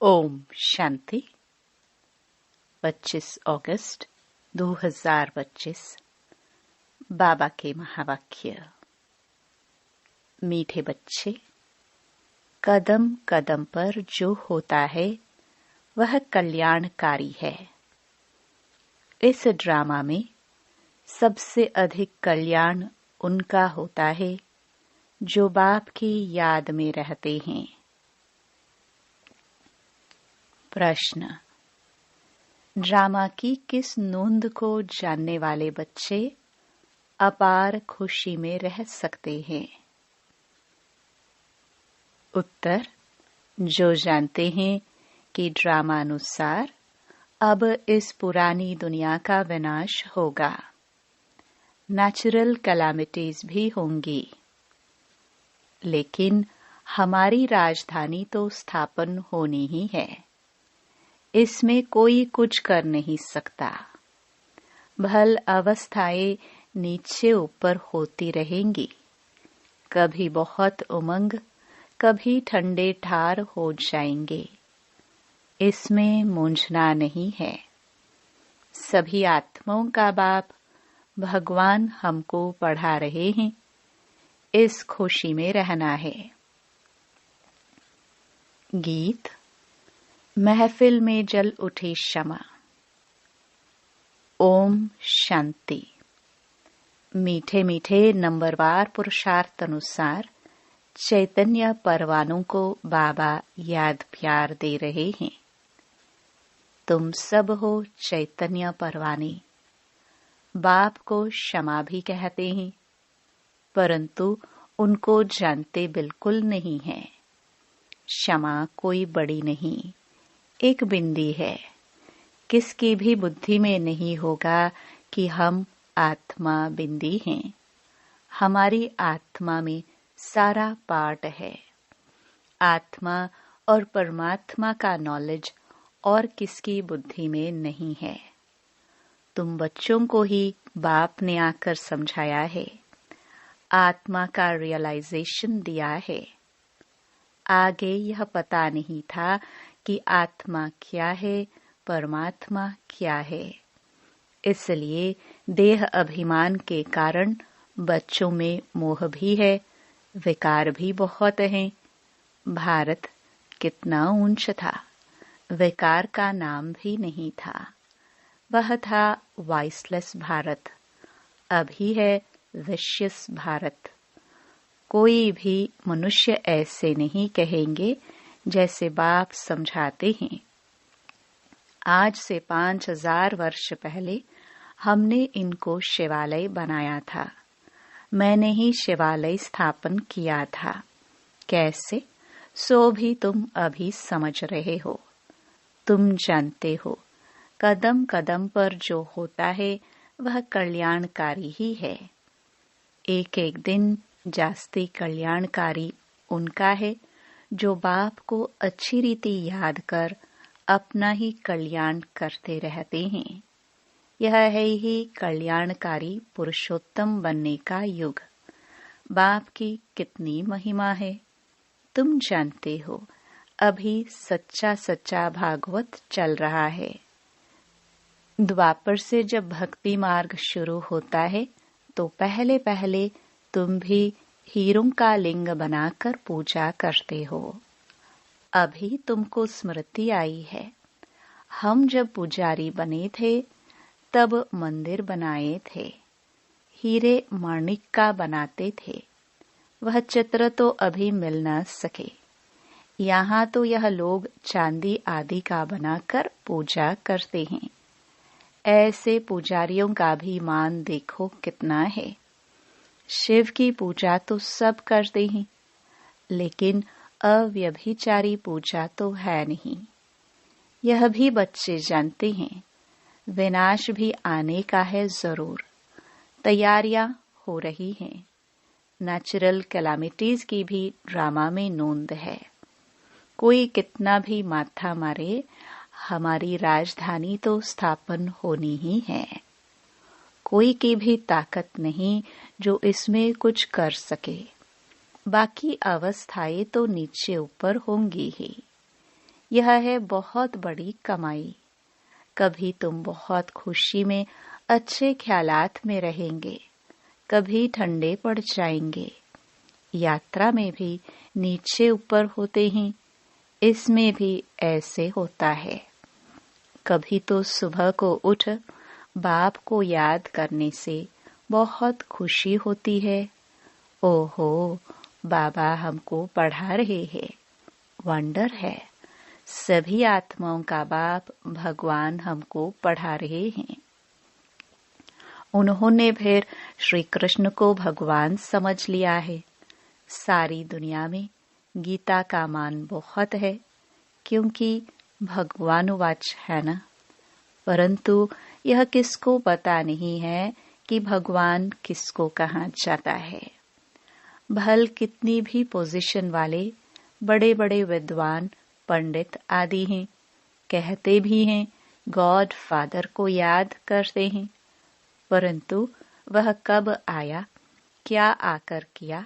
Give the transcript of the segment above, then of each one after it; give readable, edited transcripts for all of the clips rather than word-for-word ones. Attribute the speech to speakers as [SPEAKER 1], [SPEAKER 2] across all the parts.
[SPEAKER 1] ओम शांति। 25 अगस्त 2025। बाबा के महावाक्य। मीठे बच्चे, कदम कदम पर जो होता है वह कल्याणकारी है। इस ड्रामा में सबसे अधिक कल्याण उनका होता है जो बाप की याद में रहते हैं। प्रश्न: ड्रामा की किस नोंद को जानने वाले बच्चे अपार खुशी में रह सकते हैं? उत्तर: जो जानते हैं कि ड्रामानुसार अब इस पुरानी दुनिया का विनाश होगा, नेचुरल कैलामिटीज भी होंगी, लेकिन हमारी राजधानी तो स्थापन होनी ही है। इसमें कोई कुछ कर नहीं सकता। भल अवस्थाएं नीचे ऊपर होती रहेंगी, कभी बहुत उमंग, कभी ठंडे ठार हो जाएंगे। इसमें मूंझना नहीं है। सभी आत्माओं का बाप भगवान हमको पढ़ा रहे हैं, इस खुशी में रहना है। गीत। महफिल में जल उठी शमा। ओम शांति। मीठे मीठे नंबरवार पुरुषार्थ अनुसार चैतन्य परवानों को बाबा याद प्यार दे रहे हैं। तुम सब हो चैतन्य परवाने। बाप को क्षमा भी कहते हैं, परंतु उनको जानते बिल्कुल नहीं है। क्षमा कोई बड़ी नहीं, एक बिंदी है। किसकी भी बुद्धि में नहीं होगा कि हम आत्मा बिंदी हैं। हमारी आत्मा में सारा पार्ट है। आत्मा और परमात्मा का नॉलेज और किसकी बुद्धि में नहीं है। तुम बच्चों को ही बाप ने आकर समझाया है, आत्मा का रियलाइजेशन दिया है। आगे यह पता नहीं था कि आत्मा क्या है, परमात्मा क्या है। इसलिए देह अभिमान के कारण बच्चों में मोह भी है, विकार भी बहुत हैं। भारत कितना ऊंच था, विकार का नाम भी नहीं था। वह था वाइसलेस भारत, अभी है विशियस भारत। कोई भी मनुष्य ऐसे नहीं कहेंगे जैसे बाप समझाते हैं। आज से 5000 वर्ष पहले हमने इनको शिवालय बनाया था। मैंने ही शिवालय स्थापन किया था। कैसे, सो भी तुम अभी समझ रहे हो। तुम जानते हो, कदम कदम पर जो होता है वह कल्याणकारी ही है। एक एक दिन जास्ती कल्याणकारी उनका है जो बाप को अच्छी रीति याद कर अपना ही कल्याण करते रहते हैं। यह है ही कल्याणकारी पुरुषोत्तम बनने का युग। बाप की कितनी महिमा है, तुम जानते हो। अभी सच्चा सच्चा भागवत चल रहा है। द्वापर से जब भक्ति मार्ग शुरू होता है तो पहले पहले तुम भी हीरों का लिंग बनाकर पूजा करते हो। अभी तुमको स्मृति आई है, हम जब पुजारी बने थे तब मंदिर बनाए थे, हीरे माणिक का बनाते थे। वह चित्र तो अभी मिल न सके। यहाँ तो यह लोग चांदी आदि का बनाकर पूजा करते हैं। ऐसे पुजारियों का भी मान देखो कितना है। शिव की पूजा तो सब करते हैं, लेकिन अव्यभिचारी पूजा तो है नहीं। यह भी बच्चे जानते हैं। विनाश भी आने का है जरूर। तैयारियां हो रही हैं। नेचुरल कैलामिटीज की भी ड्रामा में नोंद है। कोई कितना भी माथा मारे, हमारी राजधानी तो स्थापन होनी ही है। कोई की भी ताकत नहीं जो इसमें कुछ कर सके। बाकी अवस्थाएं तो नीचे ऊपर होंगी ही। यह है बहुत बड़ी कमाई। कभी तुम बहुत खुशी में अच्छे ख्यालात में रहेंगे, कभी ठंडे पड़ जाएंगे। यात्रा में भी नीचे ऊपर होते ही इसमें भी ऐसे होता है। कभी तो सुबह को उठ बाप को याद करने से बहुत खुशी होती है। ओहो, बाबा हमको पढ़ा रहे हैं। वंडर है, सभी आत्माओं का बाप भगवान हमको पढ़ा रहे हैं। उन्होंने फिर श्री कृष्ण को भगवान समझ लिया है। सारी दुनिया में गीता का मान बहुत है, क्योंकि भगवानुवाच है ना। परंतु यह किसको पता नहीं है कि भगवान किसको कहाँ जाता है। भल कितनी भी पोजीशन वाले बड़े बड़े विद्वान पंडित आदि हैं, कहते भी हैं गॉड फादर को याद करते हैं, परंतु वह कब आया, क्या आकर किया,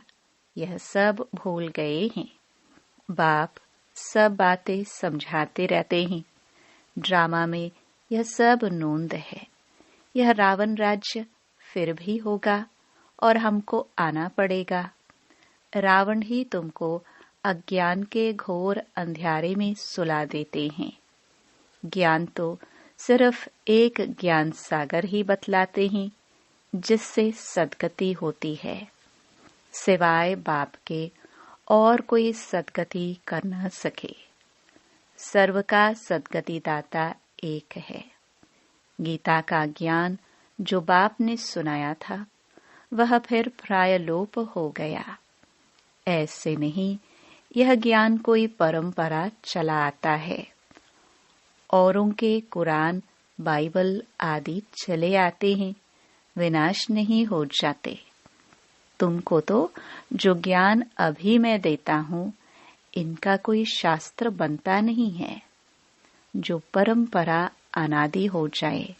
[SPEAKER 1] यह सब भूल गए हैं। बाप सब बातें समझाते रहते हैं। ड्रामा में यह सब नोंद है। यह रावण राज्य फिर भी होगा और हमको आना पड़ेगा। रावण ही तुमको अज्ञान के घोर अंधियारे में सुला देते हैं। ज्ञान तो सिर्फ एक ज्ञान सागर ही बतलाते हैं, जिससे सद्गति होती है। सिवाय बाप के और कोई सद्गति कर न सके। सर्व का सद्गति दाता एक है। गीता का ज्ञान जो बाप ने सुनाया था, वह फिर प्राय लोप हो गया। ऐसे नहीं, यह ज्ञान कोई परंपरा चला आता है। औरों के कुरान, बाइबल आदि चले आते हैं, विनाश नहीं हो जाते। तुमको तो जो ज्ञान अभी मैं देता हूँ, इनका कोई शास्त्र बनता नहीं है, जो परंपरा अनादि हो जाए।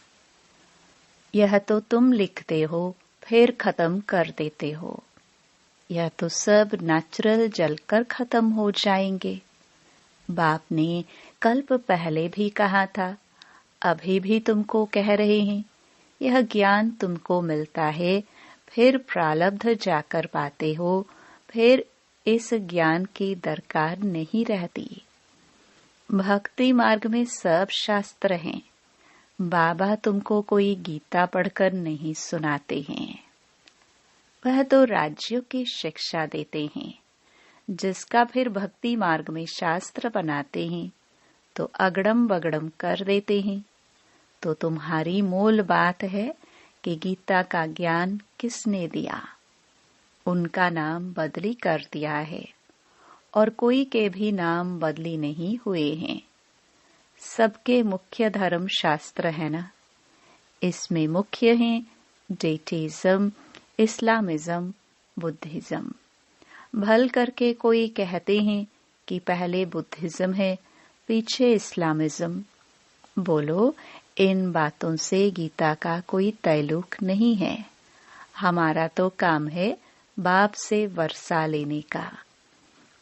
[SPEAKER 1] यह तो तुम लिखते हो, फिर खत्म कर देते हो। यह तो सब नेचुरल जलकर खत्म हो जाएंगे। बाप ने कल्प पहले भी कहा था, अभी भी तुमको कह रहे हैं। यह ज्ञान तुमको मिलता है, फिर प्रारब्ध जाकर पाते हो, फिर इस ज्ञान की दरकार नहीं रहती। भक्ति मार्ग में सब शास्त्र हैं। बाबा तुमको कोई गीता पढ़कर नहीं सुनाते हैं। वह तो राज्यों की शिक्षा देते हैं, जिसका फिर भक्ति मार्ग में शास्त्र बनाते हैं तो अगड़म बगड़म कर देते हैं। तो तुम्हारी मूल बात है कि गीता का ज्ञान किसने दिया। उनका नाम बदली कर दिया है, और कोई के भी नाम बदली नहीं हुए हैं। सबके मुख्य धर्म शास्त्र है ना। इसमें मुख्य हैं डेटिज्म, इस्लामिज्म, बुद्धिज्म। भल करके कोई कहते हैं कि पहले बुद्धिज्म है, पीछे इस्लामिज्म। बोलो, इन बातों से गीता का कोई ताल्लुक नहीं है। हमारा तो काम है बाप से वर्षा लेने का।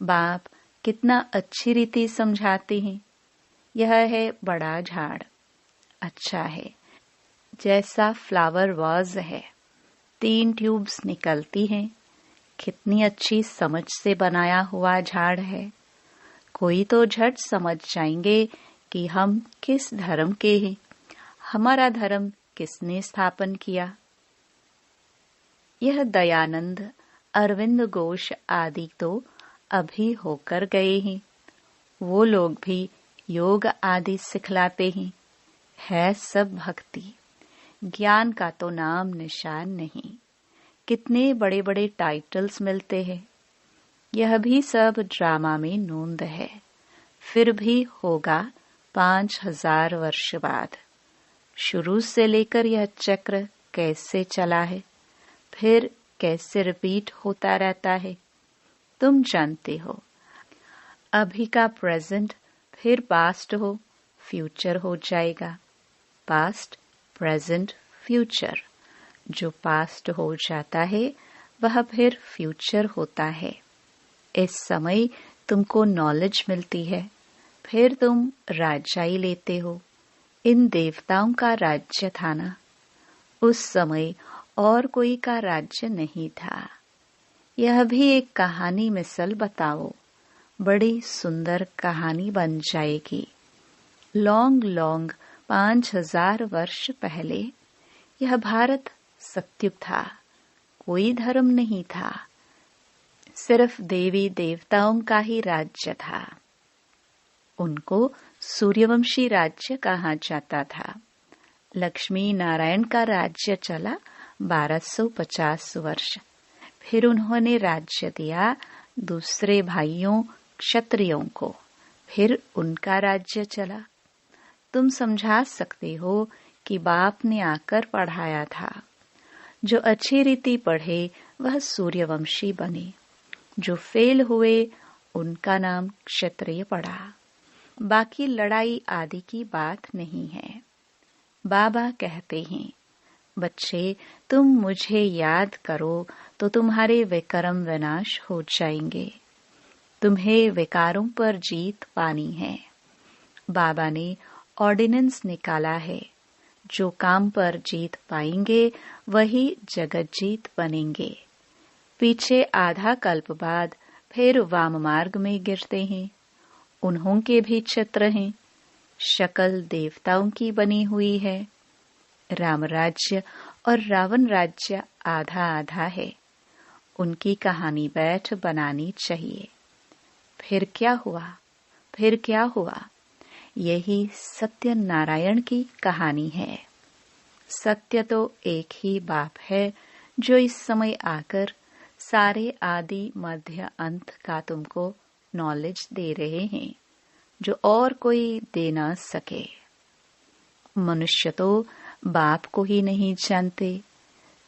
[SPEAKER 1] बाप कितना अच्छी रीति समझाते हैं। यह है बड़ा झाड़, अच्छा है, जैसा फ्लावर वाज है, 3 ट्यूब्स निकलती हैं। कितनी अच्छी समझ से बनाया हुआ झाड़ है। कोई तो झट समझ जाएंगे कि हम किस धर्म के हैं, हमारा धर्म किसने स्थापन किया। यह दयानंद, अरविंद घोष आदि तो अभी होकर गए हैं। वो लोग भी योग आदि सिखलाते हैं। है सब भक्ति, ज्ञान का तो नाम निशान नहीं। कितने बड़े बड़े टाइटल्स मिलते हैं। यह भी सब ड्रामा में नोंद है। फिर भी होगा 5000 वर्ष बाद। शुरू से लेकर यह चक्र कैसे चला है, फिर कैसे रिपीट होता रहता है, तुम जानते हो। अभी का प्रेजेंट फिर पास्ट हो, फ्यूचर हो जाएगा। Past, present, future. जो पास्ट हो जाता है वह फिर फ्यूचर होता है। इस समय तुमको नॉलेज मिलती है, फिर तुम राजाई लेते हो। इन देवताओं का राज्य था ना। उस समय और कोई का राज्य नहीं था। यह भी एक कहानी मिसल बताओ, बड़ी सुंदर कहानी बन जाएगी। लॉन्ग लॉन्ग 5000 वर्ष पहले यह भारत सत्युग था। कोई धर्म नहीं था, सिर्फ देवी देवताओं का ही राज्य था। उनको सूर्यवंशी राज्य कहा जाता था। लक्ष्मी नारायण का राज्य चला 1250 वर्ष। फिर उन्होंने राज्य दिया दूसरे भाइयों क्षत्रियों को। फिर उनका राज्य चला। तुम समझा सकते हो कि बाप ने आकर पढ़ाया था। जो अच्छी रीति पढ़े वह सूर्यवंशी बने। जो फेल हुए उनका नाम क्षत्रिय पड़ा। बाकी लड़ाई आदि की बात नहीं है। बाबा कहते हैं, बच्चे तुम मुझे याद करो तो तुम्हारे विक्रम विनाश हो जाएंगे। तुम्हें विकारों पर जीत पानी है। बाबा ने ऑर्डिनेंस निकाला है। जो काम पर जीत पाएंगे वही जगत जीत बनेंगे। पीछे आधा कल्प बाद फिर वाम मार्ग में गिरते हैं। उन्हों के भी चित्र हैं। शक्ल देवताओं की बनी हुई है। राम राज्य और रावण राज्य आधा आधा है। उनकी कहानी बैठ बनानी चाहिए। फिर क्या हुआ? फिर क्या हुआ? यही सत्य नारायण की कहानी है। सत्य तो एक ही बाप है जो इस समय आकर सारे आदि मध्य अंत का तुमको नॉलेज दे रहे हैं, जो और कोई दे ना सके। मनुष्य तो बाप को ही नहीं जानते।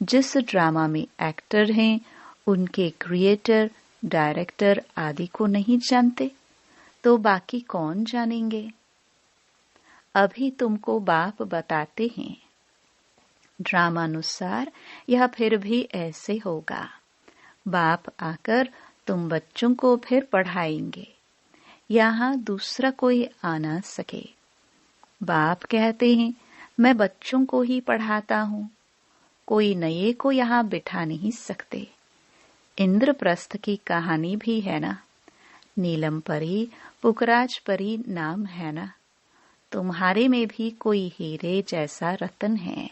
[SPEAKER 1] जिस ड्रामा में एक्टर हैं उनके क्रिएटर, डायरेक्टर आदि को नहीं जानते तो बाकी कौन जानेंगे? अभी तुमको बाप बताते हैं। ड्रामानुसार यह फिर भी ऐसे होगा। बाप आकर तुम बच्चों को फिर पढ़ाएंगे। यहाँ दूसरा कोई आ ना सके। बाप कहते हैं, मैं बच्चों को ही पढ़ाता हूँ। कोई नए को यहाँ बिठा नहीं सकते। इंद्रप्रस्थ की कहानी भी है ना। नीलम परी, पुखराज परी नाम है ना। तुम्हारे में भी कोई हीरे जैसा रतन है।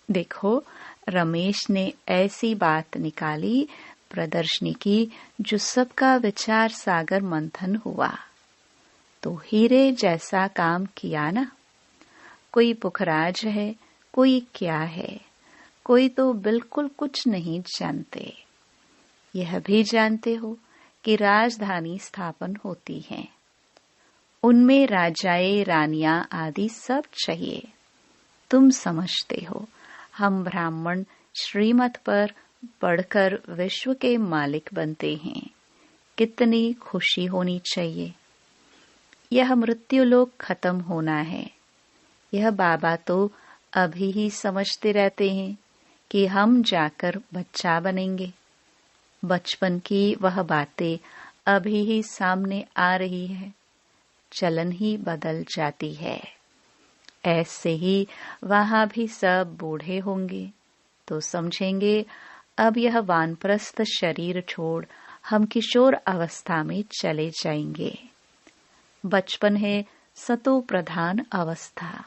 [SPEAKER 1] देखो, रमेश ने ऐसी बात निकाली, प्रदर्शनी की, जो सबका विचार सागर मंथन हुआ। तो हीरे जैसा काम किया ना। कोई पुखराज है, कोई क्या है, कोई तो बिल्कुल कुछ नहीं जानते। यह भी जानते हो कि राजधानी स्थापन होती है। उनमें राजाएं, रानियां आदि सब चाहिए। तुम समझते हो हम ब्राह्मण श्रीमत पर पढ़कर विश्व के मालिक बनते हैं। कितनी खुशी होनी चाहिए। यह मृत्युलोक खत्म होना है। यह बाबा तो अभी ही समझते रहते हैं कि हम जाकर बच्चा बनेंगे। बचपन की वह बातें अभी ही सामने आ रही है। चलन ही बदल जाती है। ऐसे ही वहां भी सब बूढ़े होंगे तो समझेंगे अब यह वानप्रस्थ शरीर छोड़ हम किशोर अवस्था में चले जाएंगे। बचपन है सतो प्रधान अवस्था।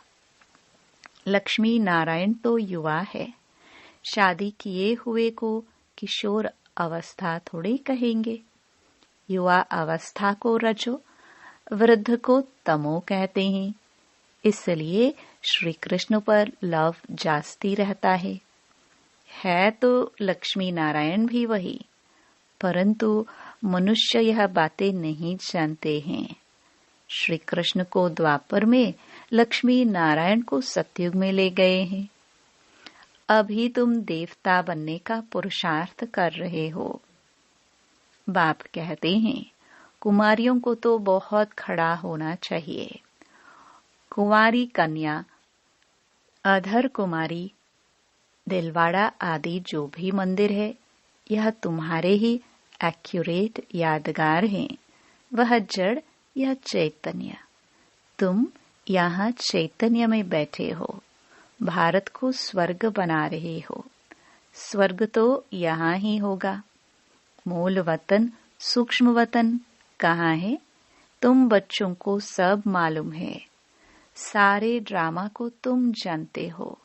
[SPEAKER 1] लक्ष्मी नारायण तो युवा है। शादी किए हुए को किशोर अवस्था थोड़ी कहेंगे। युवा अवस्था को रजो, वृद्ध को तमो कहते हैं। इसलिए श्री कृष्ण पर लव जास्ती रहता है तो लक्ष्मी नारायण भी वही, परंतु मनुष्य यह बातें नहीं जानते हैं। श्री कृष्ण को द्वापर में, लक्ष्मी नारायण को सतयुग में ले गए हैं। अभी तुम देवता बनने का पुरुषार्थ कर रहे हो। बाप कहते हैं, कुमारियों को तो बहुत खड़ा होना चाहिए। कुंवारी कन्या, अधर कुमारी, दिलवाड़ा आदि जो भी मंदिर है, यह तुम्हारे ही एक्यूरेट यादगार हैं। वह जड़ यह चैतन्य, तुम यहाँ चैतन्य में बैठे हो, भारत को स्वर्ग बना रहे हो। स्वर्ग तो यहाँ ही होगा। मूल वतन, सूक्ष्म वतन कहाँ है? तुम बच्चों को सब मालूम है। सारे ड्रामा को तुम जानते हो।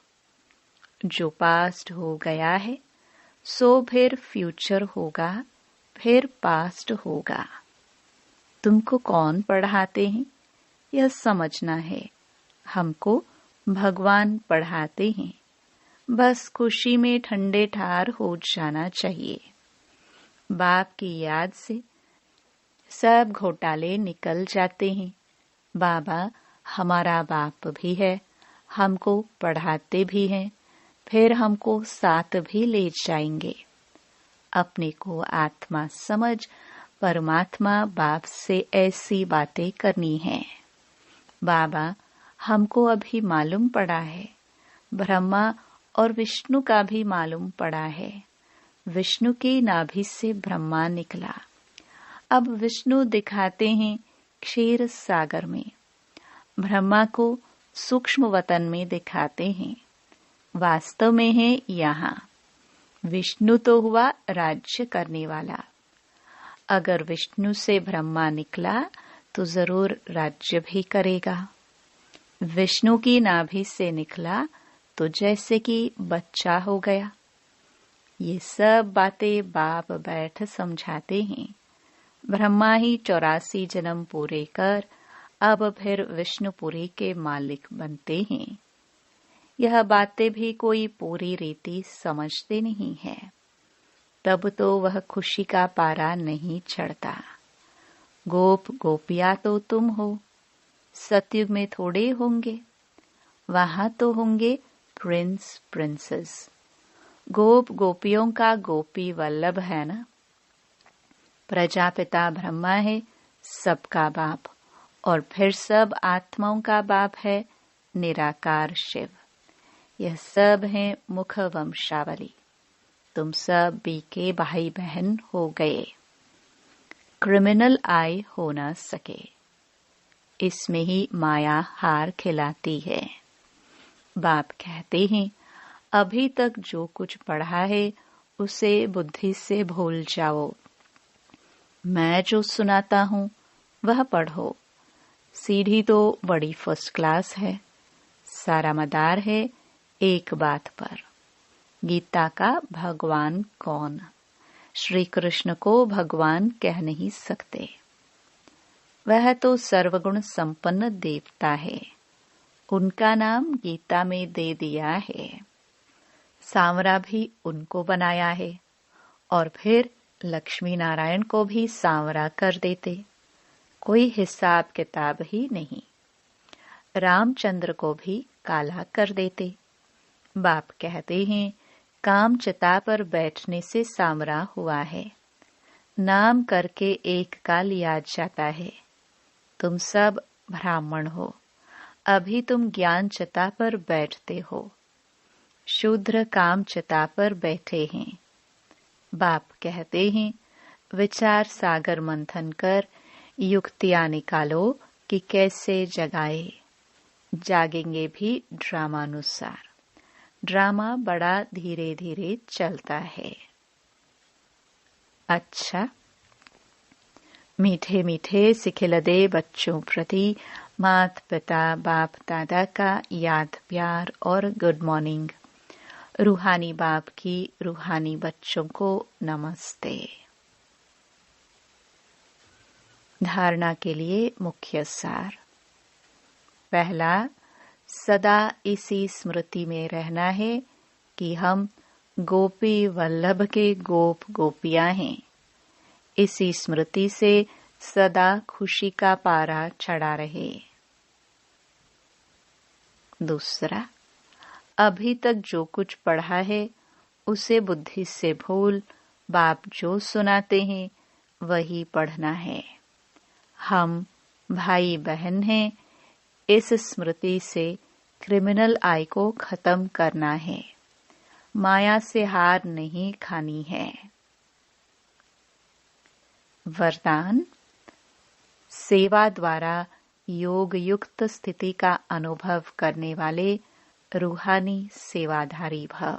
[SPEAKER 1] जो पास्ट हो गया है सो फिर फ्यूचर होगा, फिर पास्ट होगा। तुमको कौन पढ़ाते हैं यह समझना है। हमको भगवान पढ़ाते हैं। बस खुशी में ठंडे ठार हो जाना चाहिए। बाप की याद से सब घोटाले निकल जाते हैं। बाबा हमारा बाप भी है, हमको पढ़ाते भी हैं, फिर हमको साथ भी ले जाएंगे। अपने को आत्मा समझ परमात्मा बाप से ऐसी बातें करनी है। बाबा हमको अभी मालूम पड़ा है, ब्रह्मा और विष्णु का भी मालूम पड़ा है। विष्णु की नाभि से ब्रह्मा निकला। अब विष्णु दिखाते हैं क्षीर सागर में, ब्रह्मा को सूक्ष्म वतन में दिखाते हैं। वास्तव में है यहाँ। विष्णु तो हुआ राज्य करने वाला। अगर विष्णु से ब्रह्मा निकला तो जरूर राज्य भी करेगा। विष्णु की नाभि से निकला तो जैसे कि बच्चा हो गया। ये सब बातें बाप बैठ समझाते हैं। ब्रह्मा ही 84 जन्म पूरे कर अब फिर विष्णुपुरी के मालिक बनते हैं। यह बातें भी कोई पूरी रीति समझते नहीं है। तब तो वह खुशी का पारा नहीं चढ़ता। गोप गोपिया तो तुम हो। सतयुग में थोड़े होंगे, वहां तो होंगे प्रिंस प्रिंसेस। गोप गोपियों का गोपी वल्लभ है ना। प्रजापिता ब्रह्मा है सबका बाप, और फिर सब आत्माओं का बाप है निराकार शिव। यह सब है मुख वंशावली। तुम सब बीके भाई बहन हो गए। क्रिमिनल आई हो न सके। इसमें ही माया हार खिलाती है। बाप कहते हैं अभी तक जो कुछ पढ़ा है उसे बुद्धि से भूल जाओ। मैं जो सुनाता हूँ वह पढ़ो। सीढ़ी तो बड़ी फर्स्ट क्लास है। सारा मदार है एक बात पर, गीता का भगवान कौन? श्री कृष्ण को भगवान कह नहीं सकते। वह तो सर्वगुण संपन्न देवता है। उनका नाम गीता में दे दिया है। सांवरा भी उनको बनाया है, और फिर लक्ष्मी नारायण को भी सांवरा कर देते। कोई हिसाब किताब ही नहीं। रामचंद्र को भी काला कर देते। बाप कहते हैं काम चिता पर बैठने से सांवरा हुआ है। नाम करके एक का लिया जाता है। तुम सब ब्राह्मण हो, अभी तुम ज्ञान चिता पर बैठते हो। शूद्र काम चिता पर बैठे हैं। बाप कहते हैं विचार सागर मंथन कर युक्तियां निकालो कि कैसे जगाए। जागेंगे भी ड्रामानुसार। ड्रामा बड़ा धीरे धीरे चलता है। अच्छा, मीठे मीठे सिखिलदे बच्चों प्रति माता पिता बाप दादा का याद प्यार और गुड मॉर्निंग। रूहानी बाप की रूहानी बच्चों को नमस्ते। धारणा के लिए मुख्य सार। पहला, सदा इसी स्मृति में रहना है कि हम गोपी वल्लभ के गोप गोपियां हैं। इसी स्मृति से सदा खुशी का पारा चढ़ा रहे। दूसरा, अभी तक जो कुछ पढ़ा है उसे बुद्धि से भूल बाप जो सुनाते हैं वही पढ़ना है। हम भाई बहन हैं। इस स्मृति से क्रिमिनल आई को खत्म करना है। माया से हार नहीं खानी है। वरदान, सेवा द्वारा योग युक्त स्थिति का अनुभव करने वाले रूहानी सेवाधारी भव।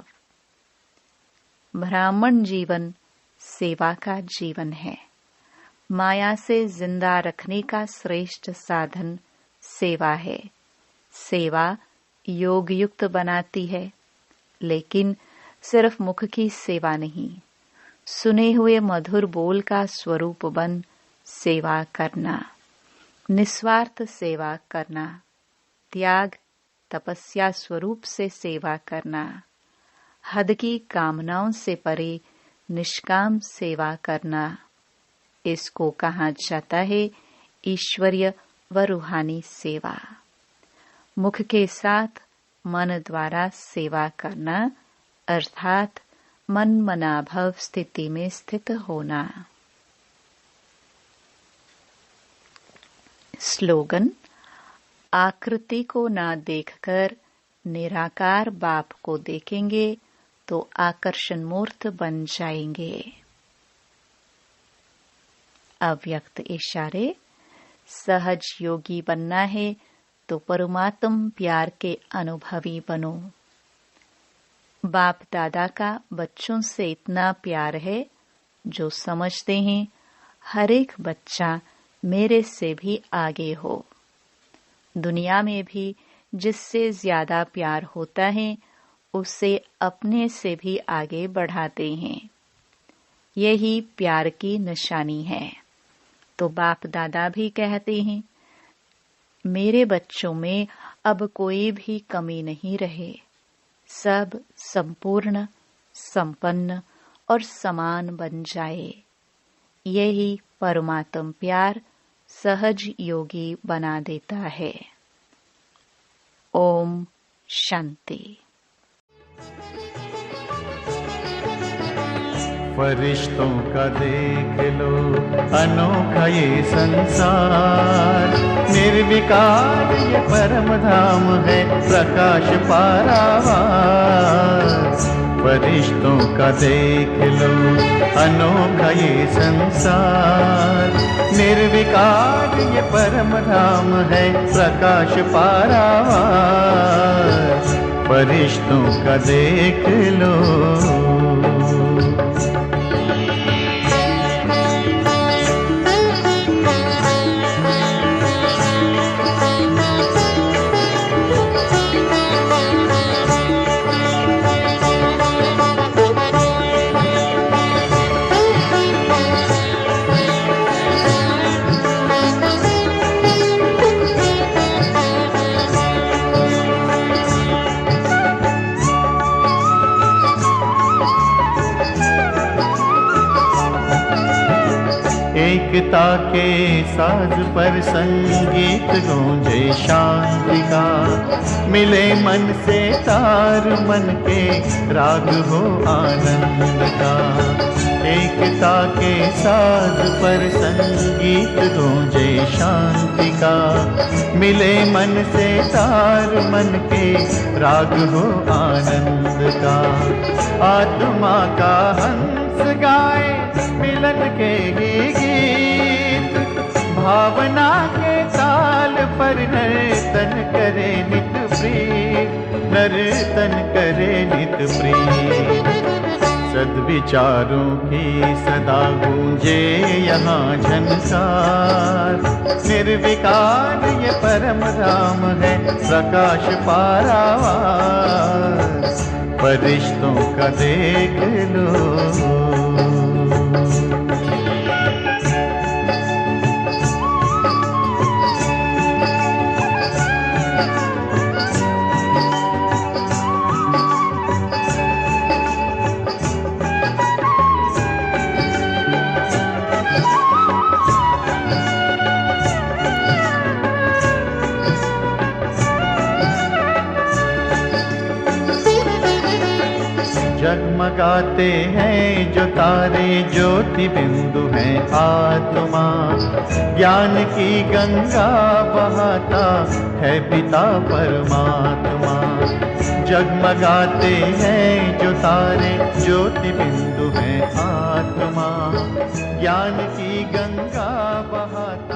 [SPEAKER 1] ब्राह्मण जीवन सेवा का जीवन है। माया से जिंदा रखने का श्रेष्ठ साधन सेवा है। सेवा योग युक्त बनाती है, लेकिन सिर्फ मुख की सेवा नहीं, सुने हुए मधुर बोल का स्वरूप बन सेवा करना, निस्वार्थ सेवा करना, त्याग तपस्या स्वरूप से सेवा करना, हद की कामनाओं से परे निष्काम सेवा करना, इसको कहा जाता है ईश्वरीय व रूहानी सेवा। मुख के साथ मन द्वारा सेवा करना अर्थात मन मनाभव स्थिति में स्थित होना। स्लोगन: आकृति को ना देखकर निराकार बाप को देखेंगे तो आकर्षण मूर्त बन जाएंगे। अव्यक्त इशारे: सहज योगी बनना है तो परमात्म प्यार के अनुभवी बनो। बाप दादा का बच्चों से इतना प्यार है जो समझते हैं हर एक बच्चा मेरे से भी आगे हो। दुनिया में भी जिससे ज्यादा प्यार होता है उसे अपने से भी आगे बढ़ाते हैं। यही प्यार की निशानी है। तो बाप दादा भी कहते हैं मेरे बच्चों में अब कोई भी कमी नहीं रहे, सब संपूर्ण, संपन्न और समान बन जाए। यही परमात्म प्यार सहज योगी बना देता है। ओम शांति।
[SPEAKER 2] फरिश्तों का देख लो अनोखा ये संसार, निर्विकार ये परम धाम है प्रकाश पारावार। फरिश्तों का देख लो अनोखा ये संसार, निर्विकार ये परम धाम है प्रकाश पारावार। फरिश्तों का देख लो। एकता के साज पर संगीत गूंजे शांति का, मिले मन से तार मन के राग हो आनंद का। एकता के साज पर संगीत गूंजे शांति का, मिले मन से तार मन के राग हो आनंद का। आत्मा का हंस गाए मिलन के ही गीत, भावना के ताल पर नर्तन करे नित प्रीत, नर्तन करे नित प्रीत। सद्विचारों की सदा गूंजे यहाँ झनकार, निर्विकार ये परम धाम है प्रकाश पारावार। फरिश्तों का देख लो। जगमगाते हैं जो तारे ज्योति बिंदु हैं आत्मा, ज्ञान की गंगा बहाता है पिता परमात्मा। जगमगाते हैं जो तारे ज्योति बिंदु हैं आत्मा, ज्ञान की गंगा बहाता